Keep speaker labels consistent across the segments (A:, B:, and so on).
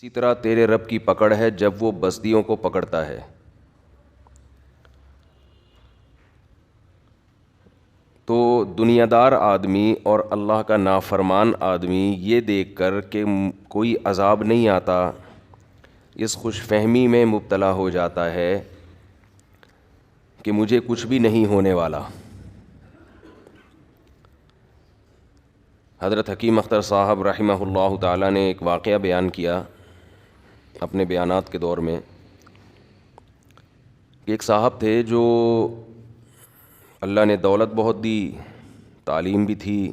A: اسی طرح تیرے رب کی پکڑ ہے جب وہ بستیوں کو پکڑتا ہے۔ تو دنیا دار آدمی اور اللہ کا نافرمان آدمی یہ دیکھ کر کہ کوئی عذاب نہیں آتا، اس خوش فہمی میں مبتلا ہو جاتا ہے کہ مجھے کچھ بھی نہیں ہونے والا۔ حضرت حکیم اختر صاحب رحمہ اللہ تعالیٰ نے ایک واقعہ بیان کیا اپنے بیانات کے دور میں کہ ایک صاحب تھے جو اللہ نے دولت بہت دی، تعلیم بھی تھی،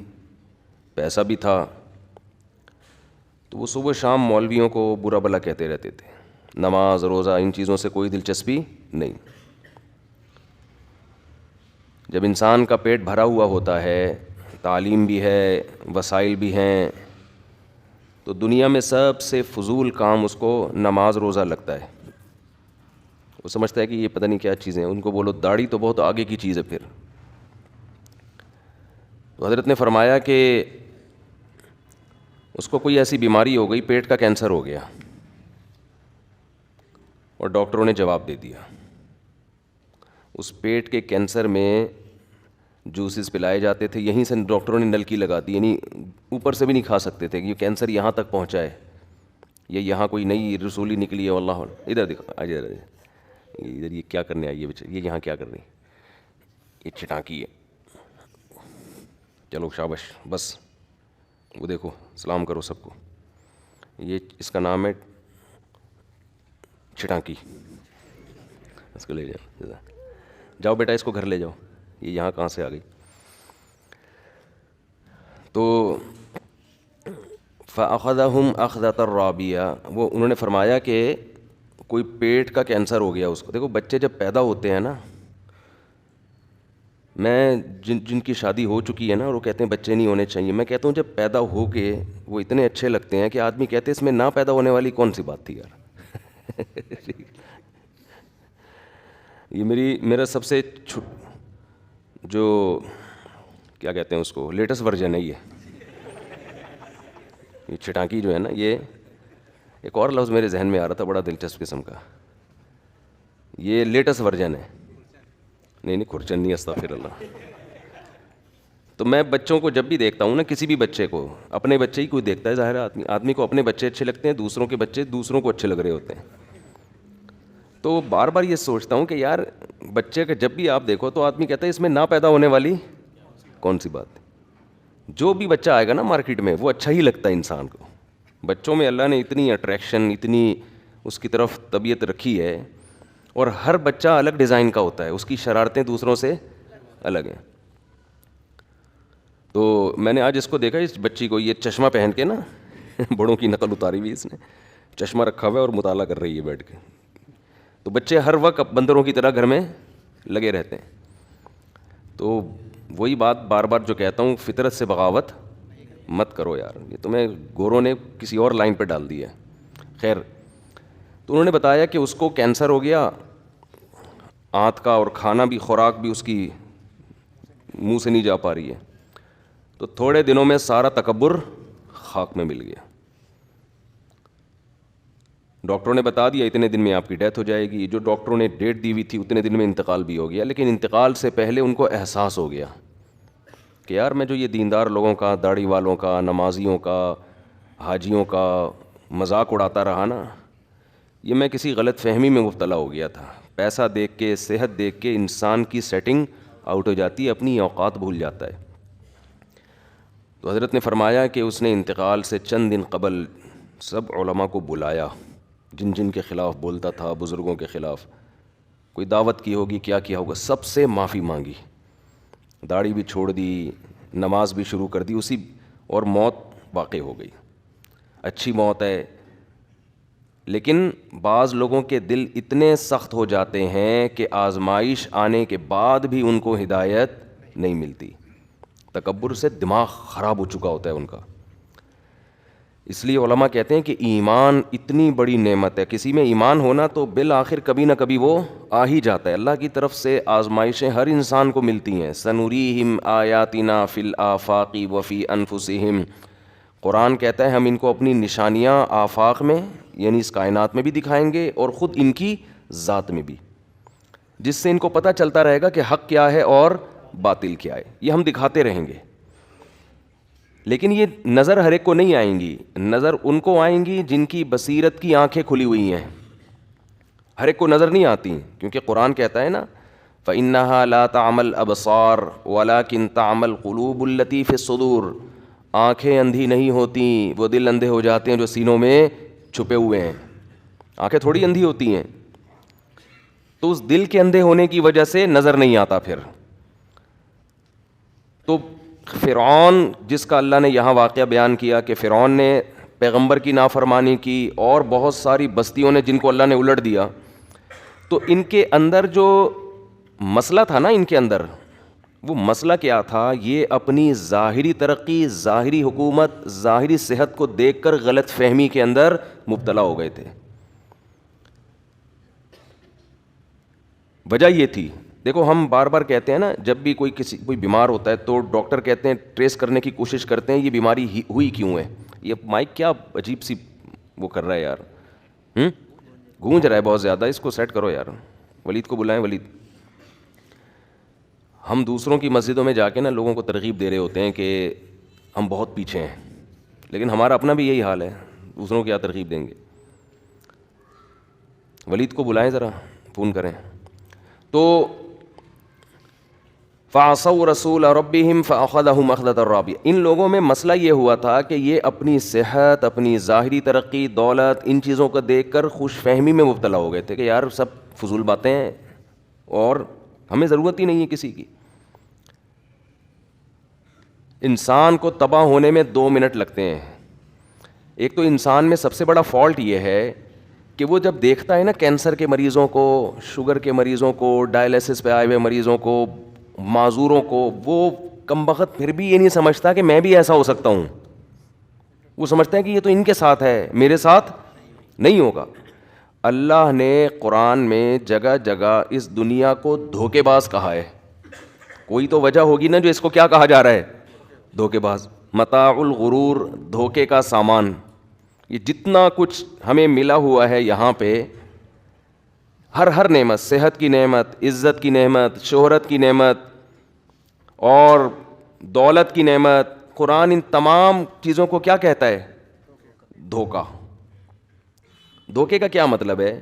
A: پیسہ بھی تھا، تو وہ صبح شام مولویوں کو برا بھلا کہتے رہتے تھے، نماز روزہ ان چیزوں سے کوئی دلچسپی نہیں۔ جب انسان کا پیٹ بھرا ہوا ہوتا ہے، تعلیم بھی ہے، وسائل بھی ہیں، تو دنیا میں سب سے فضول کام اس کو نماز روزہ لگتا ہے۔ وہ سمجھتا ہے کہ یہ پتہ نہیں کیا چیزیں ہیں، ان کو بولو داڑھی تو بہت آگے کی چیز ہے۔ پھر تو حضرت نے فرمایا کہ اس کو کوئی ایسی بیماری ہو گئی، پیٹ کا کینسر ہو گیا، اور ڈاکٹروں نے جواب دے دیا اس پیٹ کے کینسر میں جوسز پلائے جاتے تھے، یہیں سے ڈاکٹروں نے نلکی لگا دی، یعنی اوپر سے بھی نہیں کھا سکتے تھے کہ یہ کینسر یہاں تک پہنچا ہے، یا یہاں کوئی نئی رسولی نکلی ہے۔ واللہ ادھر دیکھو، ادھر یہ کیا کرنے آئی ہے بیچارے، یہ یہاں کیا کر رہی ہے، یہ چٹانکی ہے، چلو شابش بس، وہ دیکھو سلام کرو سب کو، یہ اس کا نام ہے چٹانکی، اس کو لے جاؤ، جاؤ بیٹا اس کو گھر لے جاؤ، یہ یہاں کہاں سے آ گئی۔ تو فَأَخَذَهُمْ أَخْذَةً رَّابِيَةً، وہ انہوں نے فرمایا کہ کوئی پیٹ کا کینسر ہو گیا اس کو۔ دیکھو بچے جب پیدا ہوتے ہیں نا، میں جن کی شادی ہو چکی ہے نا اور وہ کہتے ہیں بچے نہیں ہونے چاہیے، میں کہتا ہوں جب پیدا ہو کے وہ اتنے اچھے لگتے ہیں کہ آدمی کہتے ہیں اس میں نہ پیدا ہونے والی کون سی بات تھی یار۔ یہ میرا سب سے جو کیا کہتے ہیں اس کو لیٹسٹ ورژن ہے یہ چٹانکی جو ہے نا، یہ ایک اور لفظ میرے ذہن میں آ رہا تھا بڑا دلچسپ قسم کا، یہ لیٹسٹ ورژن ہے، نہیں کھرچن نہیں، استغفر اللہ۔ تو میں بچوں کو جب بھی دیکھتا ہوں نا، کسی بھی بچے کو، اپنے بچے ہی کوئی دیکھتا ہے، ظاہر ہے آدمی کو اپنے بچے اچھے لگتے ہیں، دوسروں کے بچے دوسروں کو اچھے لگ رہے ہوتے ہیں، تو بار بار یہ سوچتا ہوں کہ یار بچے کا جب بھی آپ دیکھو تو آدمی کہتا ہے اس میں نہ پیدا ہونے والی کون سی بات ہے۔ جو بھی بچہ آئے گا نا مارکیٹ میں وہ اچھا ہی لگتا ہے انسان کو۔ بچوں میں اللہ نے اتنی اٹریکشن، اتنی اس کی طرف طبیعت رکھی ہے، اور ہر بچہ الگ ڈیزائن کا ہوتا ہے، اس کی شرارتیں دوسروں سے الگ ہیں۔ تو میں نے آج اس کو دیکھا، اس بچی کو، یہ چشمہ پہن کے نا بڑوں کی نقل اتاری ہوئی، اس نے چشمہ رکھا ہوا ہے اور مطالعہ کر رہی ہے بیٹھ کے۔ تو بچے ہر وقت بندروں کی طرح گھر میں لگے رہتے ہیں۔ تو وہی بات بار بار جو کہتا ہوں، فطرت سے بغاوت مت کرو یار، یہ تمہیں گوروں نے کسی اور لائن پہ ڈال دیا ہے۔ خیر، تو انہوں نے بتایا کہ اس کو کینسر ہو گیا آنت کا، اور کھانا بھی، خوراک بھی اس کی منہ سے نہیں جا پا رہی ہے، تو تھوڑے دنوں میں سارا تکبر خاک میں مل گیا۔ ڈاکٹروں نے بتا دیا اتنے دن میں آپ کی ڈیتھ ہو جائے گی، جو ڈاکٹروں نے ڈیٹ دی ہوئی تھی اتنے دن میں انتقال بھی ہو گیا، لیکن انتقال سے پہلے ان کو احساس ہو گیا کہ یار میں جو یہ دیندار لوگوں کا، داڑھی والوں کا، نمازیوں کا، حاجیوں کا مذاق اڑاتا رہا نا، یہ میں کسی غلط فہمی میں مبتلا ہو گیا تھا۔ پیسہ دیکھ کے، صحت دیکھ کے انسان کی سیٹنگ آؤٹ ہو جاتی ہے، اپنی اوقات بھول جاتا ہے۔ تو حضرت نے فرمایا کہ اس نے انتقال سے چند دن قبل سب علماء کو بلایا، جن کے خلاف بولتا تھا، بزرگوں کے خلاف، کوئی دعوت کی ہوگی، کیا کیا ہوگا، سب سے معافی مانگی، داڑھی بھی چھوڑ دی، نماز بھی شروع کر دی اسی، اور موت واقع ہو گئی۔ اچھی موت ہے، لیکن بعض لوگوں کے دل اتنے سخت ہو جاتے ہیں کہ آزمائش آنے کے بعد بھی ان کو ہدایت نہیں ملتی، تکبر سے دماغ خراب ہو چکا ہوتا ہے ان کا۔ اس لیے علماء کہتے ہیں کہ ایمان اتنی بڑی نعمت ہے، کسی میں ایمان ہونا تو بالآخر کبھی نہ کبھی وہ آ ہی جاتا ہے۔ اللہ کی طرف سے آزمائشیں ہر انسان کو ملتی ہیں، سنوریہم آیاتنا فی الآفاق وفی انفسہم، قرآن کہتا ہے ہم ان کو اپنی نشانیاں آفاق میں یعنی اس کائنات میں بھی دکھائیں گے اور خود ان کی ذات میں بھی، جس سے ان کو پتہ چلتا رہے گا کہ حق کیا ہے اور باطل کیا ہے. یہ ہم دکھاتے رہیں گے. لیکن یہ نظر ہر ایک کو نہیں آئیں گی، نظر ان کو آئیں گی جن کی بصیرت کی آنکھیں کھلی ہوئی ہیں. ہر ایک کو نظر نہیں آتی، کیونکہ قرآن کہتا ہے نا فَإِنَّهَا لَا تَعْمَى الْأَبْصَارُ وَلَكِنْ تَعْمَى الْقُلُوبُ الَّتِي فِي الصُّدُورِ. آنکھیں اندھی نہیں ہوتیں، وہ دل اندھے ہو جاتے ہیں جو سینوں میں چھپے ہوئے ہیں. آنکھیں تھوڑی اندھی ہوتی ہیں، تو اس دل کے اندھے ہونے کی وجہ سے نظر نہیں آتا. پھر تو فرعون جس کا اللہ نے یہاں واقعہ بیان کیا کہ فرعون نے پیغمبر کی نافرمانی کی اور بہت ساری بستیوں نے جن کو اللہ نے الٹ دیا، تو ان کے اندر جو مسئلہ تھا نا، ان کے اندر وہ مسئلہ کیا تھا؟ یہ اپنی ظاہری ترقی، ظاہری حکومت، ظاہری صحت کو دیکھ کر غلط فہمی کے اندر مبتلا ہو گئے تھے. وجہ یہ تھی، دیکھو ہم بار بار کہتے ہیں نا، جب بھی کوئی بیمار ہوتا ہے تو ڈاکٹر کہتے ہیں ٹریس کرنے کی کوشش کرتے ہیں یہ بیماری ہوئی کیوں ہے. یہ مائک کیا عجیب سی وہ کر رہا ہے یار، گونج رہا ہے بہت زیادہ، اس کو سیٹ کرو یار. ولید کو بلائیں. ولید، ہم دوسروں کی مسجدوں میں جا کے نا لوگوں کو ترغیب دے رہے ہوتے ہیں کہ ہم بہت پیچھے ہیں، لیکن ہمارا اپنا بھی یہی حال ہے، دوسروں کی کیا ترغیب دیں گے. ولید کو بلائیں ذرا، فون کریں. تو فَعَصَوْا رَسُولَ رَبِّهِمْ فَأَخَذَهُمْ أَخْذَةً رَّابِيَةً. ان لوگوں میں مسئلہ یہ ہوا تھا کہ یہ اپنی صحت، اپنی ظاہری ترقی، دولت، ان چیزوں کو دیکھ کر خوش فہمی میں مبتلا ہو گئے تھے کہ یار سب فضول باتیں ہیں اور ہمیں ضرورت ہی نہیں ہے کسی کی. انسان کو تباہ ہونے میں 2 منٹ لگتے ہیں. ایک تو انسان میں سب سے بڑا فالٹ یہ ہے کہ وہ جب دیکھتا ہے نا کینسر کے مریضوں کو، شوگر کے مریضوں کو، ڈائلیسس پہ آئے ہوئے مریضوں کو، معذوروں کو، وہ کمبخت پھر بھی یہ نہیں سمجھتا کہ میں بھی ایسا ہو سکتا ہوں. وہ سمجھتا ہے کہ یہ تو ان کے ساتھ ہے، میرے ساتھ نہیں ہوگا. اللہ نے قرآن میں جگہ جگہ اس دنیا کو دھوکے باز کہا ہے. کوئی تو وجہ ہوگی نا جو اس کو کیا کہا جا رہا ہے؟ دھوکے باز. متاع الغرور، دھوکے کا سامان. یہ جتنا کچھ ہمیں ملا ہوا ہے یہاں پہ، ہر نعمت، صحت کی نعمت، عزت کی نعمت، شہرت کی نعمت اور دولت کی نعمت، قرآن ان تمام چیزوں کو کیا کہتا ہے؟ دھوکا. دھوکے کا کیا مطلب ہے؟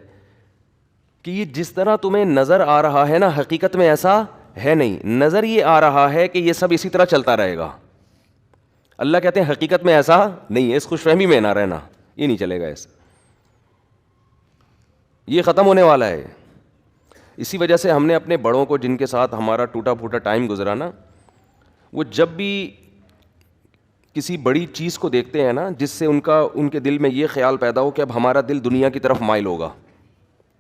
A: کہ یہ جس طرح تمہیں نظر آ رہا ہے نا، حقیقت میں ایسا ہے نہیں. نظر یہ آ رہا ہے کہ یہ سب اسی طرح چلتا رہے گا. اللہ کہتے ہیں حقیقت میں ایسا نہیں ہے. اس خوش فہمی میں نہ رہنا، یہ نہیں چلے گا ایسا، یہ ختم ہونے والا ہے. اسی وجہ سے ہم نے اپنے بڑوں کو جن کے ساتھ ہمارا ٹوٹا پھوٹا ٹائم گزرا نا، وہ جب بھی کسی بڑی چیز کو دیکھتے ہیں نا جس سے ان کے دل میں یہ خیال پیدا ہو کہ اب ہمارا دل دنیا کی طرف مائل ہوگا.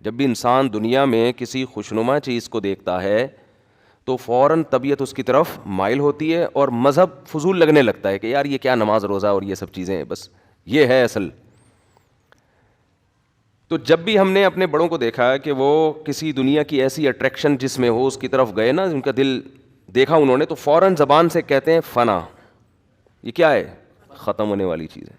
A: جب بھی انسان دنیا میں کسی خوشنما چیز کو دیکھتا ہے تو فوراً طبیعت اس کی طرف مائل ہوتی ہے اور مذہب فضول لگنے لگتا ہے کہ یار یہ کیا نماز روزہ اور یہ سب چیزیں ہیں، بس یہ ہے اصل. تو جب بھی ہم نے اپنے بڑوں کو دیکھا ہے کہ وہ کسی دنیا کی ایسی اٹریکشن جس میں ہو اس کی طرف گئے نا، ان کا دل دیکھا انہوں نے، تو فوراً زبان سے کہتے ہیں فنا. یہ کیا ہے؟ ختم ہونے والی چیز ہے.